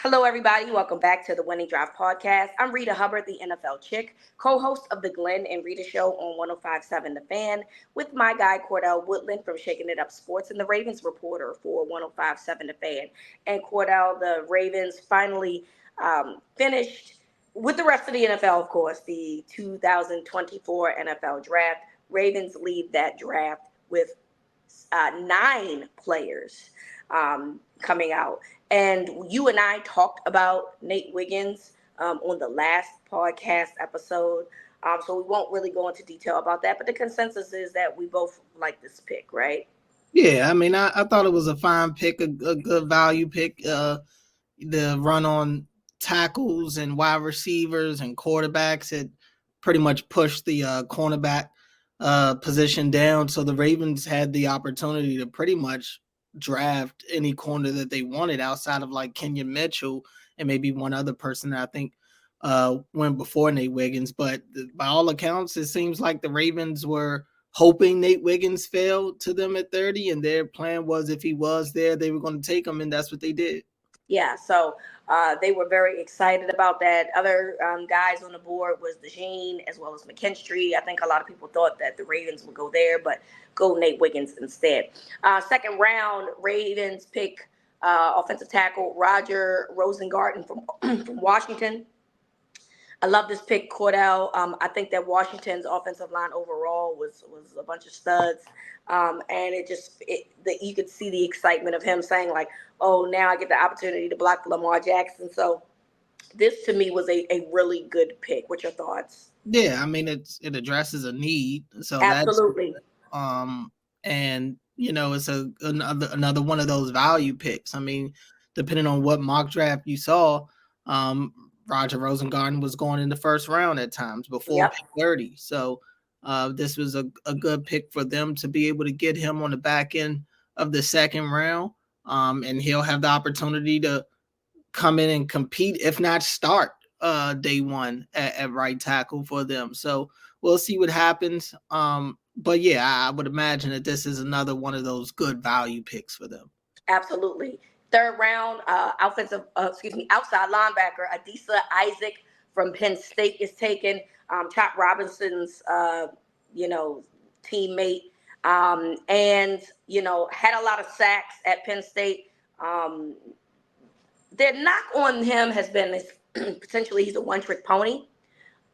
Hello, everybody. Welcome back to the Winning Drive podcast. I'm Reeta Hubbard, the NFL chick, co-host of the Glenn and Reeta Show on 105.7 The Fan, with my guy Cordell Woodland from Shaking It Up Sports and the Ravens reporter for 105.7 The Fan. And Cordell, the Ravens finally finished with the rest of the NFL, of course, the 2024 NFL Draft. Ravens lead that draft with 9 players coming out. And you and I talked about Nate Wiggins on the last podcast episode. So we won't really go into detail about that. But the consensus is that we both like this pick, right? Yeah, I mean, I thought it was a fine pick, a good value pick. The run on tackles and wide receivers and quarterbacks had pretty much pushed the cornerback position down. So the Ravens had the opportunity to pretty much draft any corner that they wanted outside of like Kenyon Mitchell and maybe one other person that I think went before Nate Wiggins. But by all accounts, it seems like the Ravens were hoping Nate Wiggins fell to them at 30, and their plan was if he was there, they were going to take him, and that's what they did. Yeah, so they were very excited about that. Other guys on the board was DeJean as well as McKinstry. I think a lot of people thought that the Ravens would go there, but go Nate Wiggins instead. Second round, Ravens pick offensive tackle Roger Rosengarten from Washington. I love this pick, Cordell. I think that Washington's offensive line overall was a bunch of studs, and you could see the excitement of him saying like, "Oh, now I get the opportunity to block Lamar Jackson." So this to me was a really good pick. What's your thoughts? Yeah, I mean it addresses a need, so that's Absolutely. and it's another one of those value picks. I mean, depending on what mock draft you saw, Roger Rosengarten was going in the first round at times before pick 30. So this was a good pick for them to be able to get him on the back end of the second round. And he'll have the opportunity to come in and compete, if not start day one at right tackle for them. So we'll see what happens. But yeah, I would imagine that this is another one of those good value picks for them. Absolutely. Third round, outside linebacker Adisa Isaac from Penn State is taken. Chop Robinson's, teammate, and had a lot of sacks at Penn State. Their knock on him has been potentially he's a one-trick pony,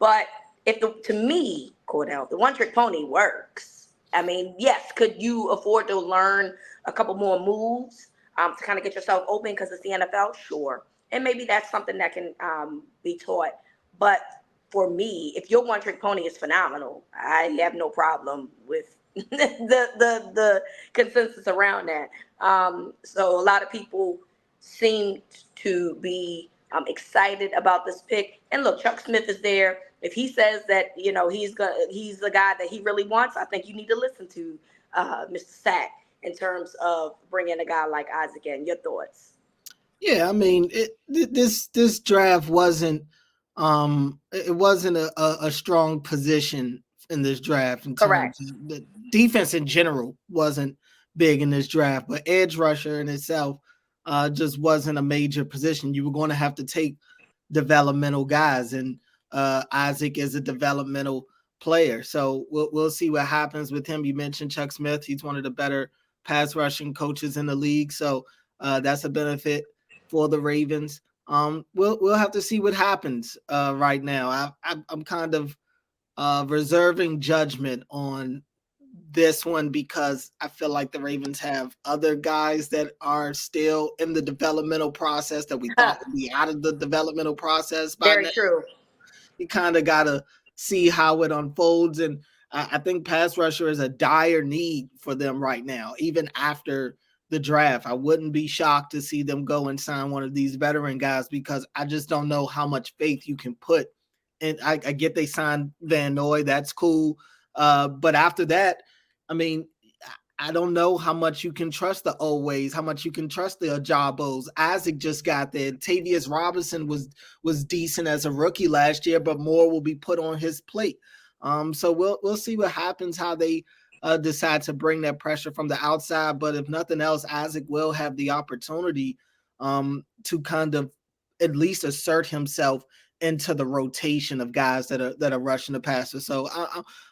but to me, Cordell, the one-trick pony works. I mean, yes, could you afford to learn a couple more moves to kind of get yourself open because it's the NFL? Sure. And maybe that's something that can be taught. But for me, if your one-trick pony is phenomenal, I have no problem with the consensus around that. So a lot of people seem to be excited about this pick. And look, Chuck Smith is there. If he says that he's the guy that he really wants, I think you need to listen to Mr. Sack in terms of bringing a guy like Isaac in. Your thoughts? Yeah, I mean, this draft wasn't a strong position in this draft in Correct. terms of the defense in general wasn't big in this draft, but edge rusher in itself just wasn't a major position. You were going to have to take developmental guys, and Isaac is a developmental player. So we'll see what happens with him. You mentioned Chuck Smith. He's one of the better pass rushing coaches in the league. So that's a benefit for the Ravens. We'll have to see what happens right now. I'm kind of reserving judgment on this one because I feel like the Ravens have other guys that are still in the developmental process that we thought would be out of the developmental process by Very now. true. You kind of got to see how it unfolds. And I think pass rusher is a dire need for them right now, even after the draft. I wouldn't be shocked to see them go and sign one of these veteran guys because I just don't know how much faith you can put. And I get they signed Van Noy. That's cool. But after that, I mean, I don't know how much you can trust the Oways, how much you can trust the Ajabos. Isaac just got there. Tavius Robinson was decent as a rookie last year, but more will be put on his plate. So we'll see what happens, how they decide to bring that pressure from the outside. But if nothing else, Isaac will have the opportunity to kind of at least assert himself into the rotation of guys that are rushing the passer. So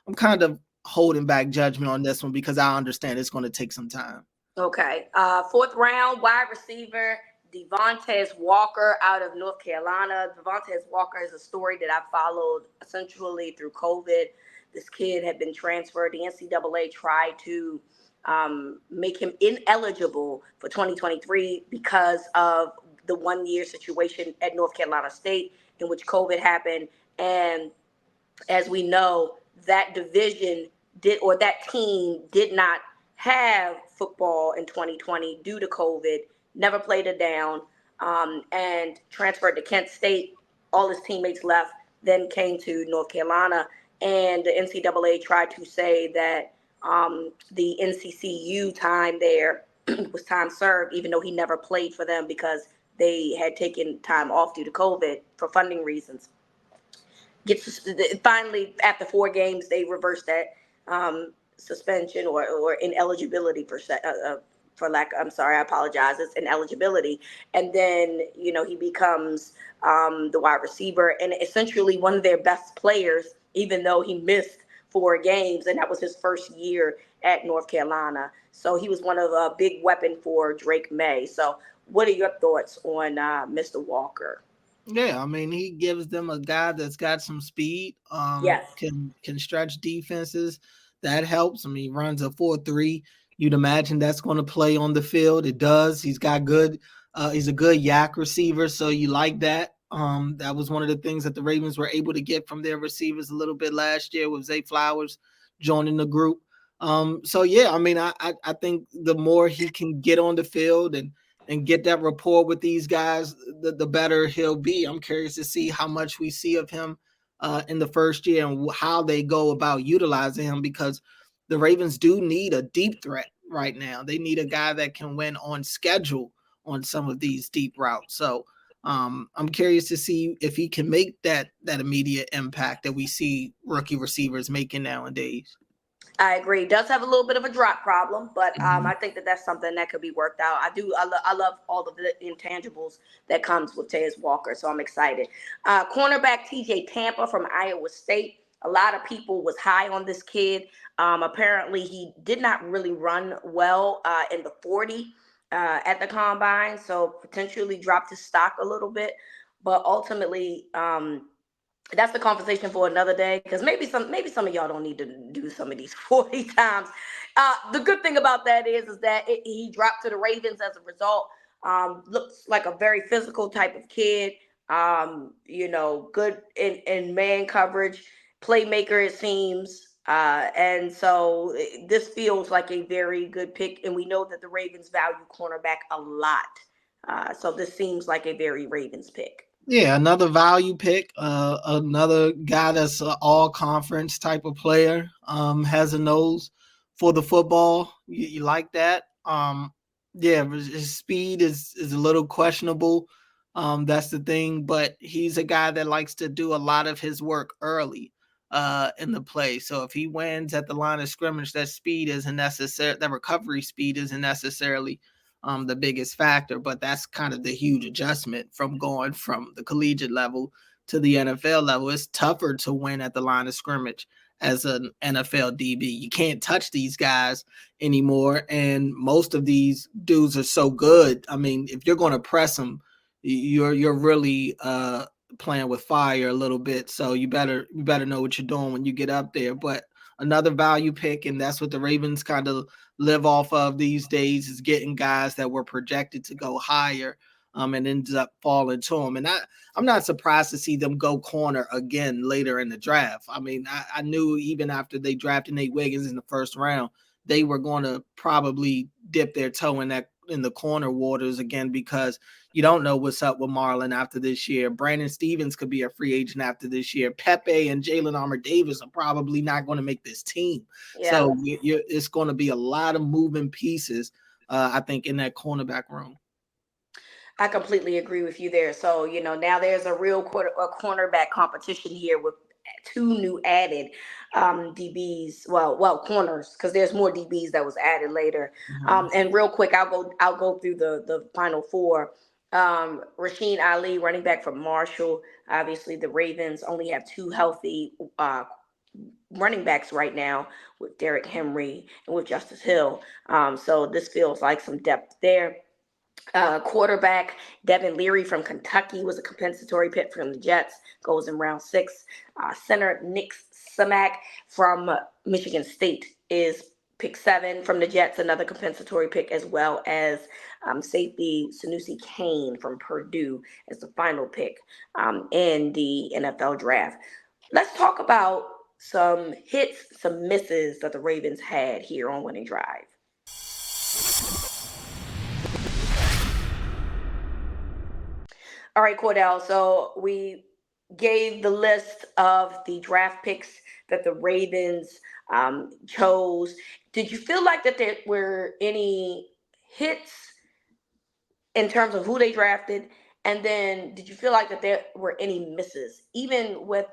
I'm kind of holding back judgment on this one because I understand it's going to take some time. Okay. Fourth round, wide receiver, Tez Walker out of North Carolina. Tez Walker is a story that I followed essentially through COVID. This kid had been transferred. The NCAA tried to make him ineligible for 2023 because of the 1 year situation at North Carolina State in which COVID happened. And as we know, that division that team did not have football in 2020 due to COVID, never played it down, and transferred to Kent State. All his teammates left, then came to North Carolina, and the NCAA tried to say that the NCCU time there was time served, even though he never played for them because they had taken time off due to COVID for funding reasons. Finally, after 4 games, they reversed that suspension or ineligibility for lack. I'm sorry, I apologize. It's ineligibility, and then he becomes the wide receiver and essentially one of their best players, even though he missed 4 games, and that was his first year at North Carolina. So he was one of a big weapon for Drake May. So, what are your thoughts on Mr. Walker? Yeah, I mean, he gives them a guy that's got some speed, Yes. can stretch defenses. That helps. I mean, he runs a 4.3. You'd imagine that's going to play on the field. It does. He's got good. He's a good yak receiver, so you like that. That was one of the things that the Ravens were able to get from their receivers a little bit last year with Zay Flowers joining the group. So yeah, I mean, I think the more he can get on the field and get that rapport with these guys, the better he'll be. I'm curious to see how much we see of him in the first year and how they go about utilizing him, because the Ravens do need a deep threat right now. They need a guy that can win on schedule on some of these deep routes. So I'm curious to see if he can make that immediate impact that we see rookie receivers making nowadays. I agree. Does have a little bit of a drop problem, but Mhm. I think that that's something that could be worked out. I do. I love all of the intangibles that comes with Tez Walker, so I'm excited. Cornerback TJ Tampa from Iowa State. A lot of people was high on this kid. Apparently, he did not really run well in the 40 at the combine, so potentially dropped his stock a little bit. But ultimately, that's the conversation for another day, because maybe some of y'all don't need to do some of these 40 times. The good thing about that is that he dropped to the Ravens as a result. Looks like a very physical type of kid. Good in man coverage, playmaker it seems. And so this feels like a very good pick, and we know that the Ravens value cornerback a lot. So this seems like a very Ravens pick. Yeah, another value pick, another guy that's an all conference type of player, has a nose for the football. You like that? Yeah, his speed is a little questionable. That's the thing, but he's a guy that likes to do a lot of his work early in the play. So if he wins at the line of scrimmage, that speed isn't necessary. That recovery speed isn't necessarily the biggest factor, but that's kind of the huge adjustment from going from the collegiate level to the NFL level. It's tougher to win at the line of scrimmage as an NFL DB. You can't touch these guys anymore, and most of these dudes are so good. I mean, if you're going to press them, you're really playing with fire a little bit. So you better know what you're doing when you get up there. But another value pick, and that's what the Ravens kind of live off of these days, is getting guys that were projected to go higher and ends up falling to them. And I'm not surprised to see them go corner again later in the draft. I mean, I knew even after they drafted Nate Wiggins in the first round, they were going to probably dip their toe in the corner waters again, because you don't know what's up with Marlon after this year. Brandon Stevens could be a free agent after this year. Pepe and Jalen Armour-Davis are probably not going to make this team. Yeah. So it's going to be a lot of moving pieces, I think, in that cornerback room. I completely agree with you there. So, now there's a real cornerback competition here with two new added DBs. Well, corners, because there's more DBs that was added later. Mhm. And real quick, I'll go through the final four. Rasheen Ali, running back from Marshall. Obviously, the Ravens only have two healthy running backs right now with Derrick Henry and with Justice Hill. So this feels like some depth there. Quarterback Devin Leary from Kentucky was a compensatory pick from the Jets, goes in round six. Center Nick Samak from Michigan State is pick seven from the Jets, another compensatory pick, as well as safety Sanusi Kane from Purdue as the final pick in the NFL draft. Let's talk about some hits, some misses that the Ravens had here on Winning Drive. All right, Cordell. So we gave the list of the draft picks that the Ravens chose. Did you feel like that there were any hits in terms of who they drafted? And then did you feel like that there were any misses, even with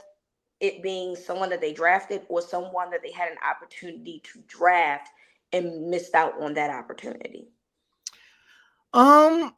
it being someone that they drafted or someone that they had an opportunity to draft and missed out on that opportunity? I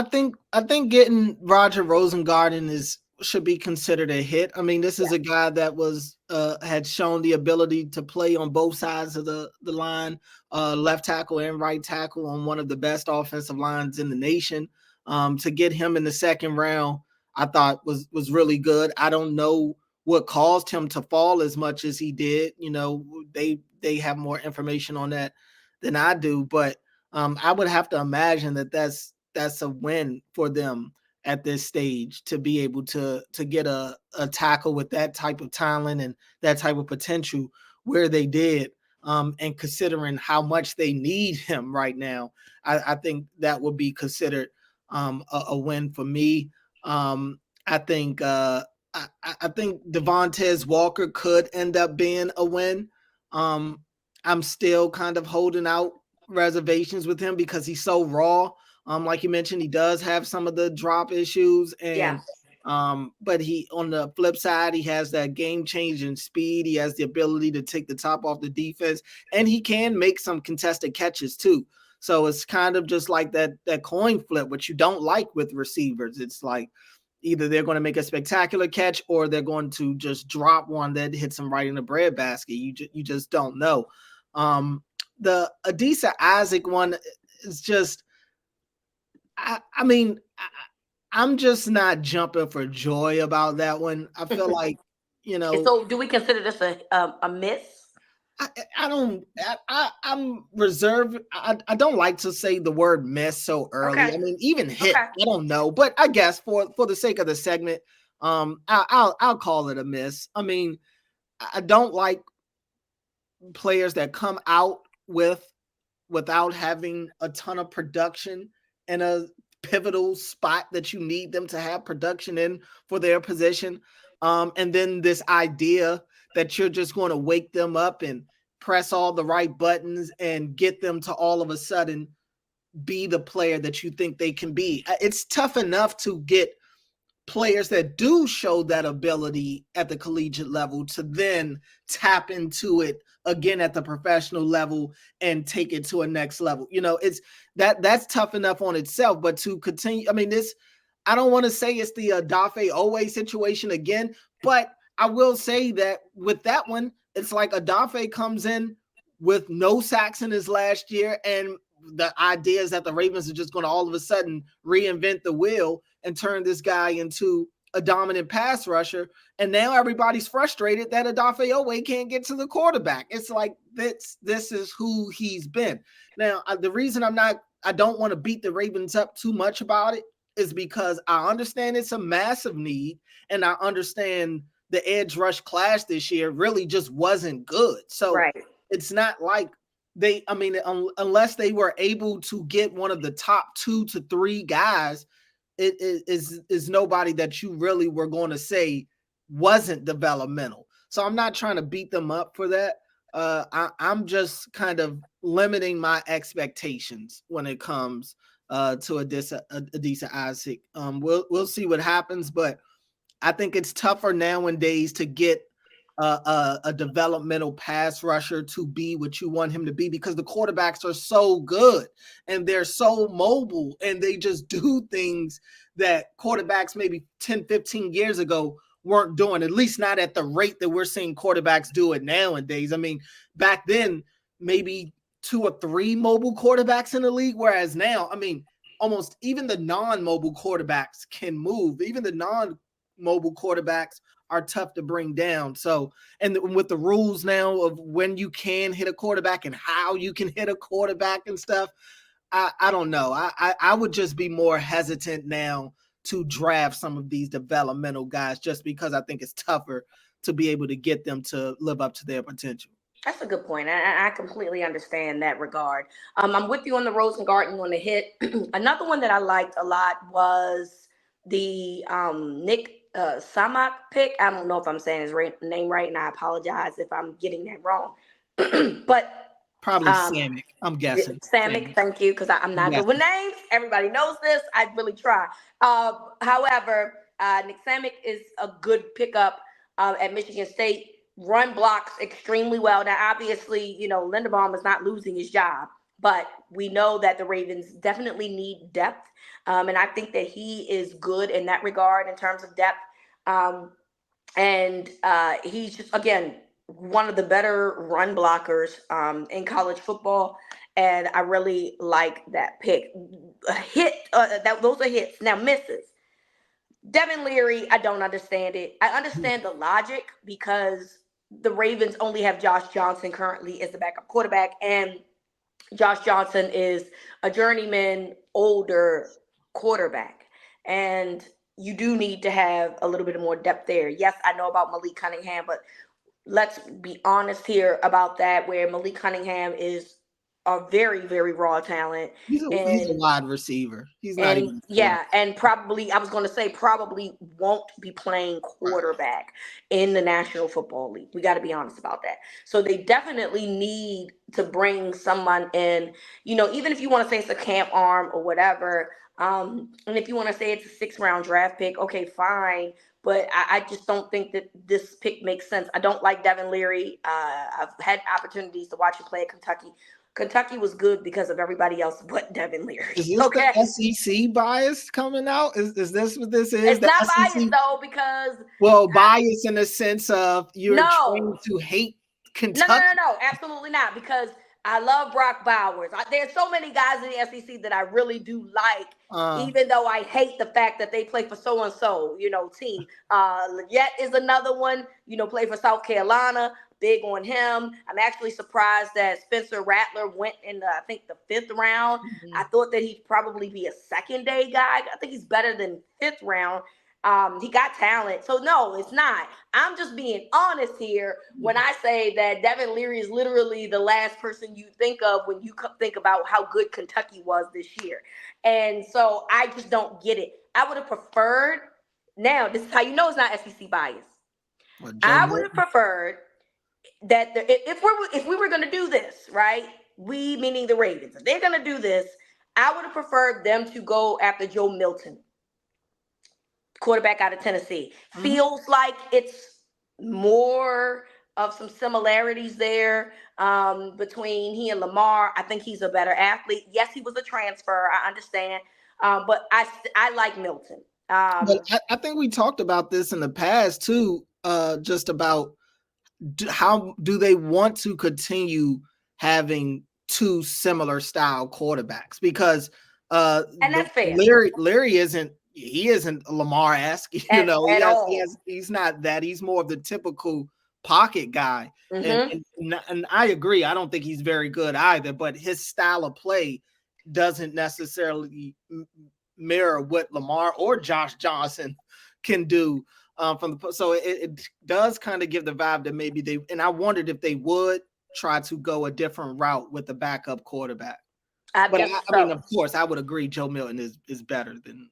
think getting Roger Rosengarten should be considered a hit. I mean, this is a guy that was had shown the ability to play on both sides of the line, left tackle and right tackle on one of the best offensive lines in the nation. To get him in the second round, I thought was really good. I don't know what caused him to fall as much as he did. They have more information on that than I do, but I would have to imagine that that's a win for them at this stage to be able to get a tackle with that type of talent and that type of potential where they did. And considering how much they need him right now, I think that would be considered a win for me. I think I think Tez Walker could end up being a win. I'm still kind of holding out reservations with him because he's so raw. Like you mentioned, he does have some of the drop issues, and but he, on the flip side, he has that game changing speed. He has the ability to take the top off the defense, and he can make some contested catches too. So it's kind of just like that coin flip, which you don't like with receivers. It's like either they're going to make a spectacular catch or they're going to just drop one that hits them right in the breadbasket. You just don't know. The Adisa Isaac one is just, I mean, I'm just not jumping for joy about that one. I feel like, So do we consider this a miss? I'm reserved. I don't like to say the word miss so early. Okay. I mean, even hit, Okay. I don't know, but I guess for the sake of the segment, I'll call it a miss. I mean, I don't like players that come out without having a ton of production in a pivotal spot that you need them to have production in for their position. And then this idea that you're just going to wake them up and press all the right buttons and get them to all of a sudden be the player that you think they can be. It's tough enough to get players that do show that ability at the collegiate level to then tap into it again at the professional level and take it to a next level. It's that's tough enough on itself, but to continue, I mean, I don't want to say it's the Adafe Owe situation again, but I will say that with that one, it's like Adafe comes in with no sacks in his last year, and the idea is that the Ravens are just going to all of a sudden reinvent the wheel and turn this guy into a dominant pass rusher. And now everybody's frustrated that Adafe Owe can't get to the quarterback. It's like this is who he's been. Now, the reason I don't want to beat the Ravens up too much about it is because I understand it's a massive need, and I understand the edge rush class this year really just wasn't good. So It's not like unless they were able to get one of the top 2 to 3 guys, it is nobody that you really were going to say wasn't developmental. So I'm not trying to beat them up for that. I'm just kind of limiting my expectations when it comes to Adisa Isaac. We'll see what happens, but I think it's tougher nowadays to get a developmental pass rusher to be what you want him to be, because the quarterbacks are so good and they're so mobile and they just do things that quarterbacks maybe 10, 15 years ago weren't doing, at least not at the rate that we're seeing quarterbacks do it nowadays. I mean, back then, maybe 2 or 3 mobile quarterbacks in the league, whereas now, I mean, almost even the non-mobile quarterbacks can move. Even the non-mobile quarterbacks are tough to bring down. So, and with the rules now of when you can hit a quarterback and how you can hit a quarterback and stuff, I don't know. I would just be more hesitant now to draft some of these developmental guys, just because I think it's tougher to be able to get them to live up to their potential. That's a good point. I completely understand that regard. I'm with you on the Rosen Garden on the hit. Another one that I liked a lot was the Nick Samak pick. I don't know if I'm saying his name right, and I apologize if I'm getting that wrong. But probably Samick, I'm guessing. Samick, thank you, because I'm not good with names. Everybody knows this. I really try. However, Nick Samick is a good pickup at Michigan State. Run blocks extremely well. Now, obviously, Linderbaum is not losing his job, but we know that the Ravens definitely need depth. And I think that he is good in that regard in terms of depth. And he's just, again, one of the better run blockers in college football. And I really like that pick. Those are hits. Now, misses. Devin Leary, I don't understand it. I understand the logic because the Ravens only have Josh Johnson currently as the backup quarterback, and Josh Johnson is a journeyman, older quarterback, and you do need to have a little bit more depth there. Yes, I know about Malik Cunningham, but let's be honest here about that, where Malik Cunningham is a very, very raw talent. He's a wide receiver. He's not even. Yeah, and probably, I was going to say, probably won't be playing quarterback in the National Football League. We got to be honest about that. So they definitely need to bring someone in, even if you want to say it's a camp arm or whatever. And if you want to say it's a 6th-round draft pick, okay, fine. But I just don't think that this pick makes sense. I don't like Devin Leary. I've had opportunities to watch him play at Kentucky. Kentucky was good because of everybody else but Devin Leary. Is this the SEC bias coming out? Is this what this is? It's not biased, though, because... Well, bias in the sense of you're trained to hate Kentucky. No, absolutely not, because I love Brock Bowers. There's so many guys in the SEC that I really do like, even though I hate the fact that they play for so-and-so, team. Leggett is another one, play for South Carolina. Big on him. I'm actually surprised that Spencer Rattler went in I think the 5th round. Mm-hmm. I thought that he'd probably be a 2nd-day guy. I think he's better than 5th round. He got talent. So no, it's not. I'm just being honest here when I say that Devin Leary is literally the last person you think of when you think about how good Kentucky was this year. And so I just don't get it. I would have preferred, now this is how you know it's not SEC bias. I would have preferred that if we were going to do this, right? We, meaning the Ravens, if they're going to do this, I would have preferred them to go after Joe Milton, quarterback out of Tennessee. Mm-hmm. Feels like it's more of some similarities there between he and Lamar. I think he's a better athlete. Yes, he was a transfer. I understand. But I like Milton. But I think we talked about this in the past too, just about how do they want to continue having 2 similar style quarterbacks? Because and that's fair. Larry isn't Lamar-esque, he's not that. He's more of the typical pocket guy. Mm-hmm. And I agree. I don't think he's very good either, but his style of play doesn't necessarily mirror what Lamar or Josh Johnson can do. So it does kind of give the vibe that maybe and I wondered if they would try to go a different route with the backup quarterback. I mean, of course, I would agree Joe Milton is better than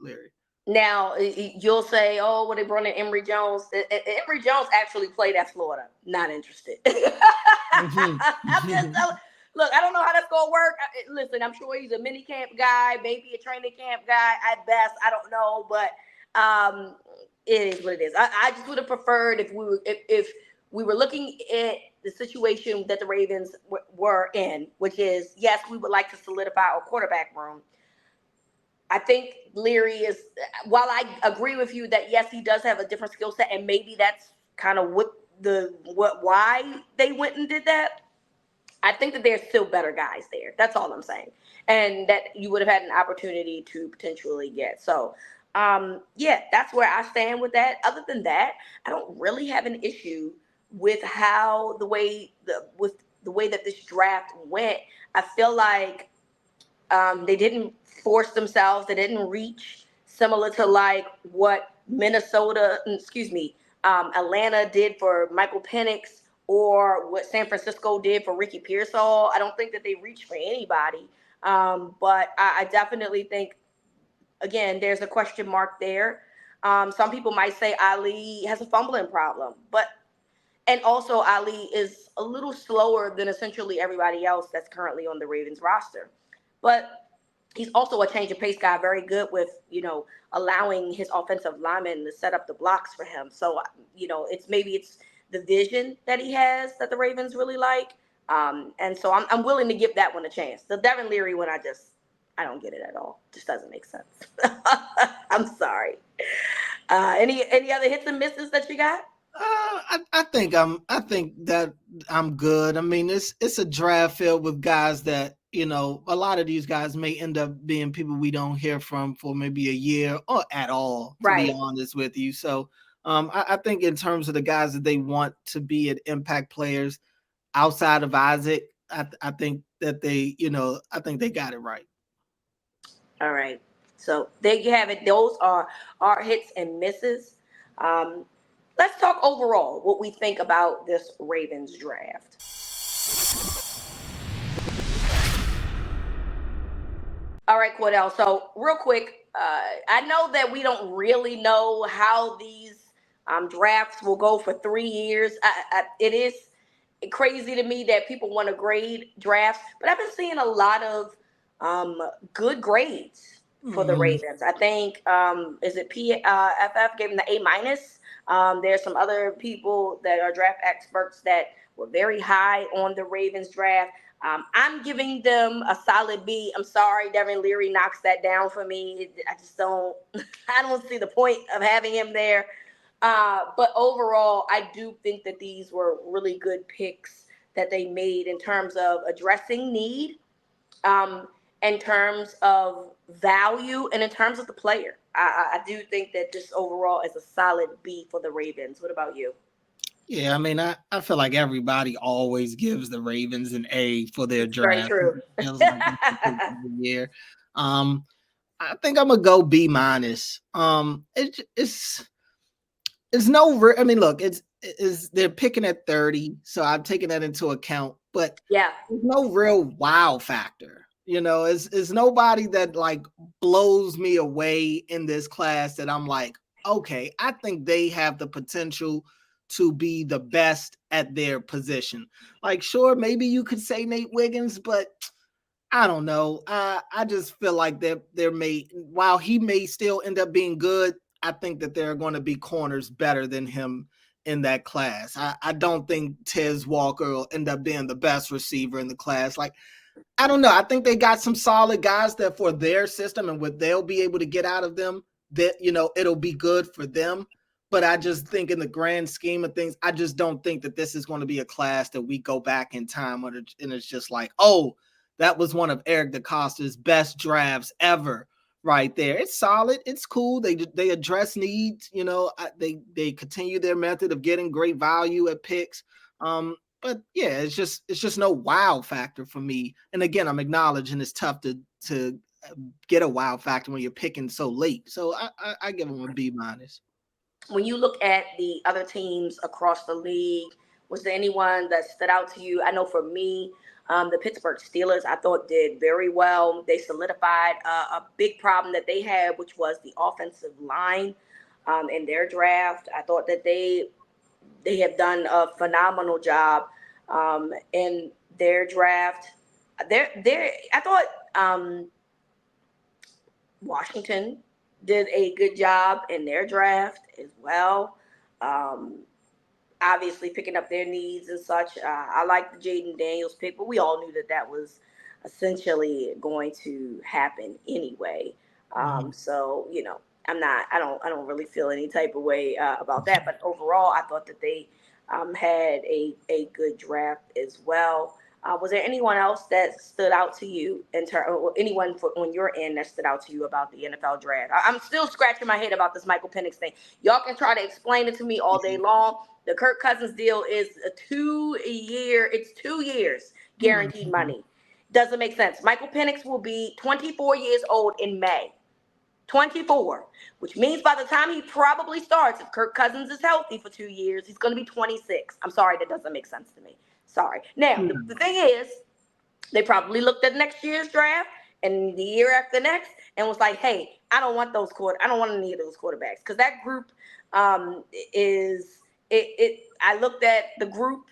Larry. Now, you'll say, well, they brought in Emory Jones. Emory Jones actually played at Florida. Not interested. Mm-hmm. I'm just telling. Look, I don't know how that's going to work. Listen, I'm sure he's a mini camp guy, maybe a training camp guy at best. I don't know, but it is what it is. I just would have preferred if we were looking at the situation that the Ravens were in, which is, yes, we would like to solidify our quarterback room. I think Leary is, while I agree with you that yes, he does have a different skill set, and maybe that's kind of why they went and did that. I think that there's still better guys there. That's all I'm saying, and that you would have had an opportunity to potentially get. So, yeah, that's where I stand with that. Other than that, I don't really have an issue with how the way that this draft went. I feel like they didn't force themselves. They didn't reach, similar to like what Atlanta did for Michael Penix, or what San Francisco did for Ricky Pearsall. I don't think that they reached for anybody. But I definitely think, again, there's a question mark there. Some people might say Ali has a fumbling problem, and also Ali is a little slower than essentially everybody else that's currently on the Ravens roster. But he's also a change of pace guy, very good with, allowing his offensive linemen to set up the blocks for him. So, it's the vision that he has that the Ravens really like. And so I'm willing to give that one a chance. The Devin Leary one, I don't get it at all. Just doesn't make sense. I'm sorry. Any other hits and misses that you got? I think that I'm good. I mean, it's a draft filled with guys that, a lot of these guys may end up being people we don't hear from for maybe a year or at all, to be honest with you. So I think in terms of the guys that they want to be at impact players outside of Isaac, I think that I think they got it right. All right. So there you have it. Those are our hits and misses. Let's talk overall what we think about this Ravens draft. All right, Cordell. So real quick, I know that we don't really know how these drafts will go for 3 years. It is crazy to me that people want to grade drafts, but I've been seeing a lot of good grades for the Ravens. I think is it PFF gave them the A-. There's some other people that are draft experts that were very high on the Ravens draft. I'm giving them a solid B. I'm sorry, Devin Leary knocks that down for me. I just don't. I don't see the point of having him there. But overall, I do think that these were really good picks that they made in terms of addressing need, in terms of value, and in terms of the player. I do think that just overall is a solid B for the Ravens. What about you? Yeah, I mean, I feel like everybody always gives the Ravens an A for their Very draft. true. It feels like every year. I think I'm gonna go B-. It's no. I mean, look, it's they're picking at 30, so I'm taking that into account. But Yeah, there's no real wow factor. It's nobody that like blows me away in this class that I'm like, okay, I think they have the potential to be the best at their position. Like, sure, maybe you could say Nate Wiggins, but I don't know. I just feel like they're made. While he may still end up being good, I think that there are going to be corners better than him in that class. I don't think Tez Walker will end up being the best receiver in the class. Like, I don't know. I think they got some solid guys that for their system and what they'll be able to get out of them, that it'll be good for them. But I just think in the grand scheme of things, I just don't think that this is going to be a class that we go back in time and it's just like, oh, that was one of Eric DeCosta's best drafts ever right there. It's solid. It's cool. They address needs. They continue their method of getting great value at picks. But yeah, it's just no wow factor for me. And again, I'm acknowledging it's tough to get a wow factor when you're picking so late. So I give them a B-. When you look at the other teams across the league, was there anyone that stood out to you? I know for me, the Pittsburgh Steelers, I thought did very well. They solidified a big problem that they had, which was the offensive line in their draft. I thought that they have done a phenomenal job in their draft. I thought Washington did a good job in their draft as well. Um, Obviously picking up their needs and such. I like the Jaden Daniels pick, but we all knew that that was essentially going to happen anyway. Mhm. So I'm not. I don't really feel any type of way about that. But overall, I thought that they had a good draft as well. Was there anyone else that stood out to you or anyone on your end that stood out to you about the NFL draft? I'm still scratching my head about this Michael Penix thing. Y'all can try to explain it to me all day long. The Kirk Cousins deal is a 2 year. It's 2 years guaranteed Mhm. money. Doesn't make sense. Michael Penix will be 24 years old in May. 24, which means by the time he probably starts, if Kirk Cousins is healthy for 2 years, he's going to be 26. I'm sorry, that doesn't make sense to me. Sorry. Now, the thing is, they probably looked at next year's draft and the year after next and was like, hey, I don't want I don't want any of those quarterbacks because that group is I looked at the group,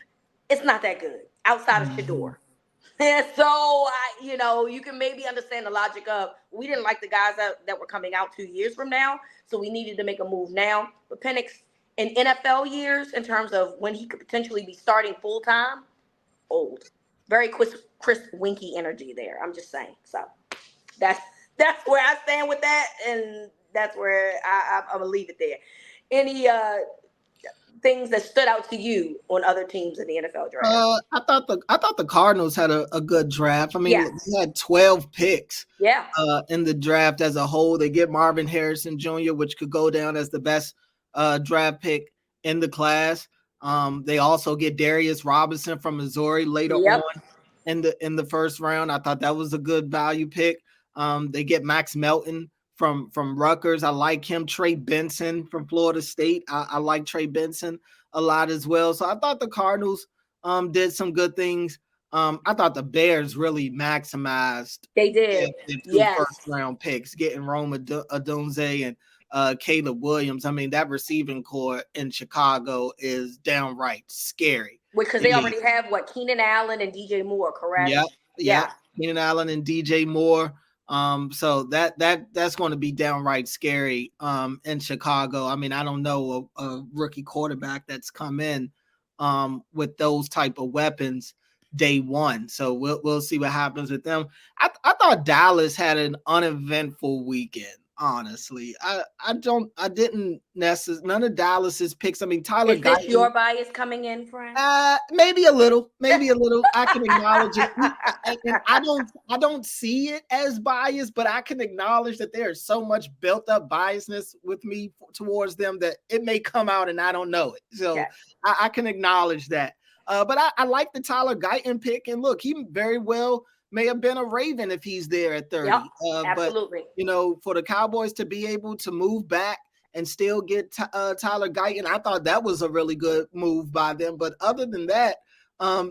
it's not that good outside of Mhm. Shador. And so, you can maybe understand the logic of we didn't like the guys that were coming out 2 years from now, so we needed to make a move now. But Penix in NFL years, in terms of when he could potentially be starting full time, old, very Chris Winky energy there. I'm just saying. So that's that's where I stand with that, and that's where I'm gonna leave it there. Any things that stood out to you on other teams in the NFL draft? I thought the Cardinals had a good draft. I mean, Yes. they had 12 picks Yeah. in the draft as a whole. They get Marvin Harrison Jr., which could go down as the best draft pick in the class. They also get Darius Robinson from Missouri later Yep. on in the first round. I thought that was a good value pick. They get Max Melton from Rutgers. I like him. Trey Benson from Florida State. I like Trey Benson a lot as well. So I thought the Cardinals did some good things. I thought the Bears really maximized They their, did. their two first Yes. round picks, getting Rome Odunze and Caleb Williams. I mean, that receiving core in Chicago is downright scary. Because I they mean, already have what, Keenan Allen and DJ Moore, correct? yep, yep. Yeah. Keenan Allen and DJ Moore. So that's going to be downright scary in Chicago. I mean, I don't know a rookie quarterback that's come in with those type of weapons day one. So we'll see what happens with them. I thought Dallas had an uneventful weekend. Honestly, I didn't necessarily none of Dallas's picks. I mean, Tyler Is this Guyton. your bias coming in, friend? Maybe a little, maybe a little. I can acknowledge it, and I don't see it as bias, but I can acknowledge that there's so much built up biasness with me towards them that it may come out and I don't know it. So Okay. I can acknowledge that. But I like the Tyler Guyton pick, and look, he very well may have been a Raven if he's there at Yep. 30. But Absolutely. for the Cowboys to be able to move back and still get Tyler Guyton. I thought that was a really good move by them. But other than that,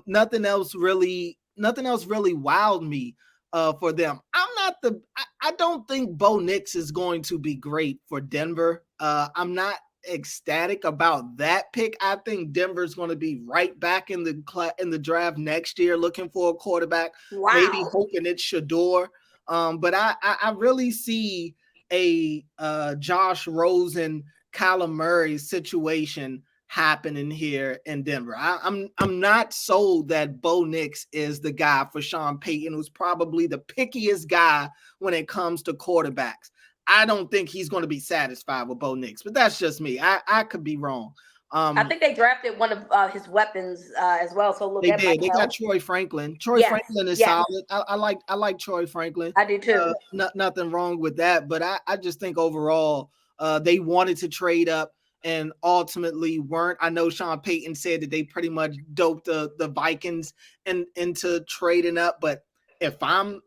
nothing else really wowed me for them. I don't think Bo Nix is going to be great for Denver. I'm not ecstatic about that pick. I think Denver's going to be right back in the draft next year, looking for a quarterback, maybe Wow. hoping it's Shador. But I really see a Josh Rosen, Kyler Murray situation happening here in Denver. I'm not sold that Bo Nix is the guy for Sean Payton, who's probably the pickiest guy when it comes to quarterbacks. I don't think he's going to be satisfied with Bo Nix, but that's just me. I could be wrong. I think they drafted one of his weapons as well, so look, They that might did. They got help. Troy Franklin. Troy Yes. Franklin is Yes. solid. I like Troy Franklin. I do too. Nothing wrong with that. But I just think overall, they wanted to trade up and ultimately weren't. I know Sean Payton said that they pretty much doped the Vikings into trading up. But if I'm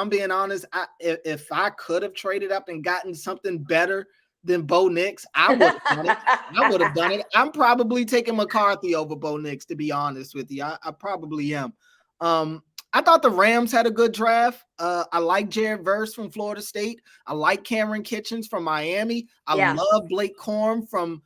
being honest, if I could have traded up and gotten something better than Bo Nix, I would have done it. I would have done it. I'm probably taking McCarthy over Bo Nix, to be honest with you. I probably am. I thought the Rams had a good draft. I like Jared Verse from Florida State. I like Cameron Kitchens from Miami. I Yes. love Blake Corum from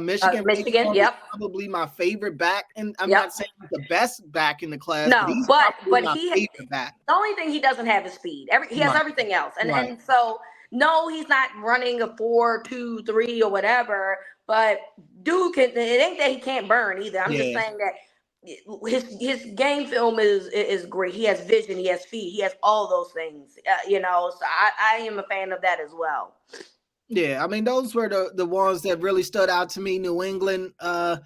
Michigan. Blake Michigan. Corum is Yep. probably my favorite back, and I'm Yep. not saying he's the best back in the class, but No, he's but probably my he favorite back. the only thing he doesn't have is speed. He has Right, everything else, right. and so No, he's not running a 4-2-3 or whatever, but dude can. It ain't that he can't burn either. I'm just Yeah. saying that his game film is great. He has vision. He has feet. He has all those things. So I am a fan of that as well. Yeah, I mean, those were the ones that really stood out to me. New England, I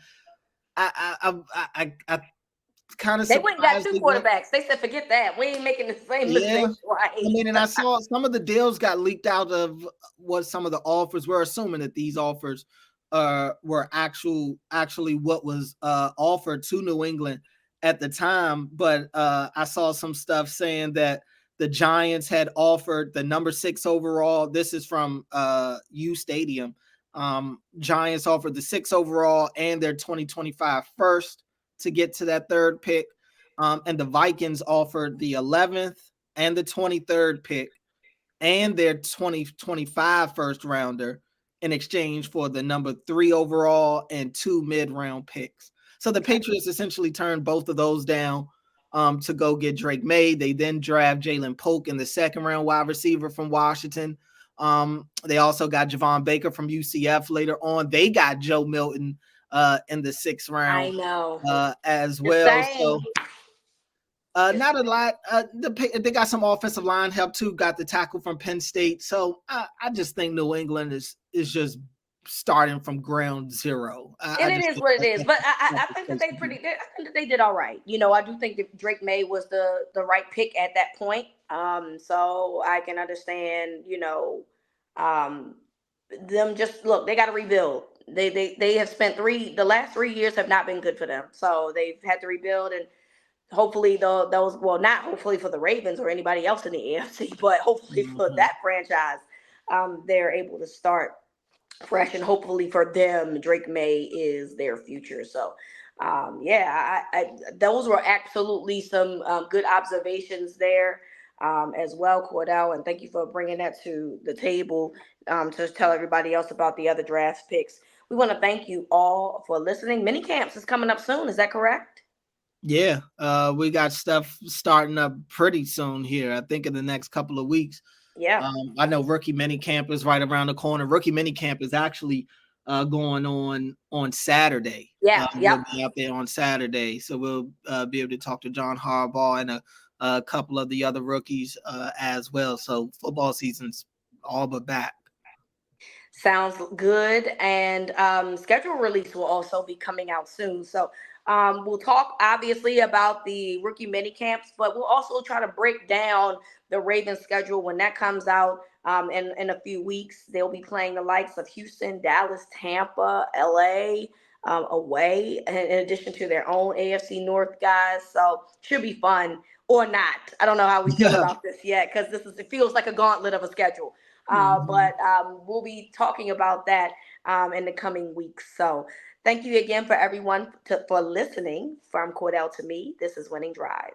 kind of They went and got surprised two they went. quarterbacks. They said, forget that. We ain't making the same Yeah, mistake I twice. mean, and I saw some of the deals got leaked out of what some of the offers were, assuming that these offers were actually what was offered to New England at the time. But I saw some stuff saying that the Giants had offered the number 6 overall. This is from U Stadium. Giants offered the 6 overall and their 2025 first to get to that third pick. And the Vikings offered the 11th and the 23rd pick and their 2025 first rounder in exchange for the number 3 overall and 2 mid-round picks. So the Patriots essentially turned both of those down to go get Drake May. They then draft Jalen Polk in the second round, wide receiver from Washington. They also got Javon Baker from UCF later on. They got Joe Milton in the 6th I round know. as The well. same. So not a lot. They got some offensive line help too. Got the tackle from Penn State. So I just think New England is just starting from ground zero. I And it just is think what it is. But that's I the think that place to be. I think that they did all right. I do think that Drake May was the right pick at that point. So I can understand, um, them just look. They got to rebuild. They have spent the last 3 years have not been good for them. So they've had to rebuild, and hopefully those, well, not hopefully for the Ravens or anybody else in the AFC, but hopefully for Mhm. that franchise, they're able to start fresh, and hopefully for them, Drake May is their future. So, yeah, those were absolutely some good observations there as well, Cordell, and thank you for bringing that to the table to tell everybody else about the other draft picks. We want to thank you all for listening. Mini camps is coming up soon. Is that correct? Yeah, we got stuff starting up pretty soon here. I think in the next couple of weeks. Yeah. I know rookie mini camp is right around the corner. Rookie mini camp is actually going on Saturday. Yeah. We'll Yep. be out there on Saturday, so we'll be able to talk to John Harbaugh and a couple of the other rookies as well. So football season's all but back. Sounds good. And schedule release will also be coming out soon. So we'll talk obviously about the rookie mini camps, but we'll also try to break down the Ravens schedule when that comes out in a few weeks. They'll be playing the likes of Houston, Dallas, Tampa, LA away, in addition to their own AFC North guys. So should be fun or not. I don't know how we feel Yeah. about this yet because it feels like a gauntlet of a schedule. Mhm. But we'll be talking about that in the coming weeks. So thank you again for everyone for listening. From Cordell to me, this is Winning Drive.